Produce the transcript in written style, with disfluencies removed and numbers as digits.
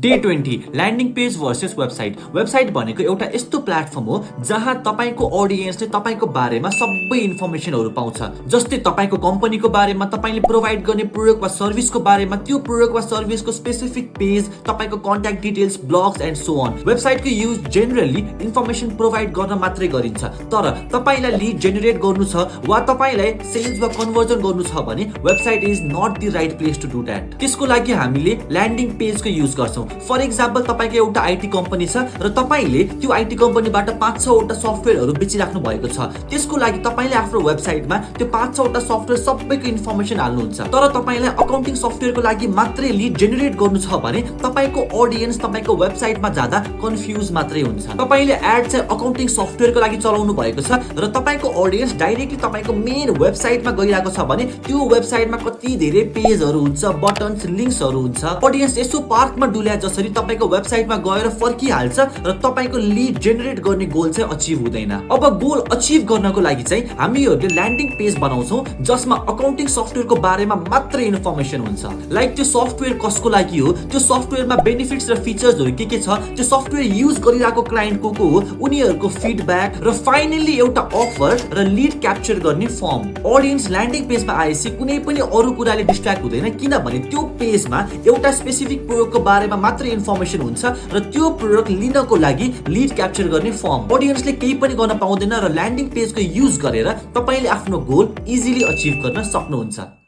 Day 20 landing page versus website. Website भनेको एउटा यस्तो प्लेटफर्म हो जहाँ तपाईको ऑडियन्सले तपाईको बारेमा सबै इन्फर्मेसनहरू पाउँछ। जस्तै तपाईको कम्पनीको बारेमा, तपाईले प्रोवाइड गर्ने प्रोडक्ट वा सर्भिसको बारेमा, त्यो प्रोडक्ट वा सर्भिसको स्पेसिफिक पेज, तपाईको contact details, blogs and so on. वेबसाइटको युज जेनरली इन्फर्मेसन प्रोवाइड गर्न मात्रै गरिन्छ। तर तपाईलाई लीड जेनेरेट गर्नु छ वा तपाईलाई सेल्स वा कन्भर्जन गर्नु छ भने website is not the right place to do that. त्यसको लागि हामीले ल्यान्डिङ पेजको युज गर्छौं। फर एक्जाम्पल, तपाईको एउटा आईटी कम्पनी छ र तपाईले त्यो आईटी कम्पनीबाट 5-6 वटा सफ्टवेयरहरू बेचिराख्नु भएको छ। त्यसको लागि तपाईले आफ्नो वेबसाइटमा त्यो 5-6 वटा सफ्टवेयर सबैको इन्फर्मेसन हाल्नुहुन्छ। तर तपाईलाई अकाउन्टिङ सफ्टवेयरको लागि मात्रै लीड जेनेरेट गर्नु छ भने तपाईको ऑडियन्स तपाईको वेबसाइटमा जाँदा कन्फ्युज मात्रै हुन्छ। तपाईले एड चाहिँ अकाउन्टिङ सफ्टवेयरको लागि चलाउनु भएको छ र तपाईको ऑडियन्स डाइरेक्टली तपाईको मेन वेबसाइटमा गइरहेको छ भने त्यो वेबसाइटमा कति धेरै पेजहरू हुन्छ, बटन्स, लिंक्सहरू हुन्छ। ऑडियन्स यसो पार्कमा डुल्या जसरी तपाईको वेबसाइटमा गएर फर्किहाल्छ र तपाईको लीड जेनेरेट गर्ने गोल चाहिँ अचिभ हुँदैन। अब गोल अचिभ गर्नको लागि चाहिँ हामीहरूले ल्यान्डिङ पेज बनाउँछौं जसमा अकाउन्टिङ सफ्टवेयरको बारेमा मात्र इन्फर्मेसन हुन्छ। लाइक त्यो सफ्टवेयर कसको लागि हो, त्यो सफ्टवेयरमा बेनिफिट्स र फिचर्सहरू के छ, त्यो सफ्टवेयर युज गरिरहेको क्लाइन्ट को हो, उनीहरूको फिडब्याक र फाइनली एउटा अफर र लीड क्याप्चर गर्ने फर्म। ऑडियन्स ल्यान्डिङ पेजमा आएपछि कुनै पनि अरु कुराले डिस्ट्र्याक्ट हुँदैन, किनभने त्यो पेजमा एउटा स्पेसिफिक प्रोडक्टको बारेमा मात्र इन्फर्मेसन हुन्छ र त्यो प्रोडक्ट लिनको लागि लीड क्याप्चर गर्ने फर्म। ऑडियन्सले केही पनि गर्न पाउँदैन र ल्यान्डिङ पेजको युज गरेर तपाईले आफ्नो गोल इजिली अचिभ गर्न सक्नुहुन्छ।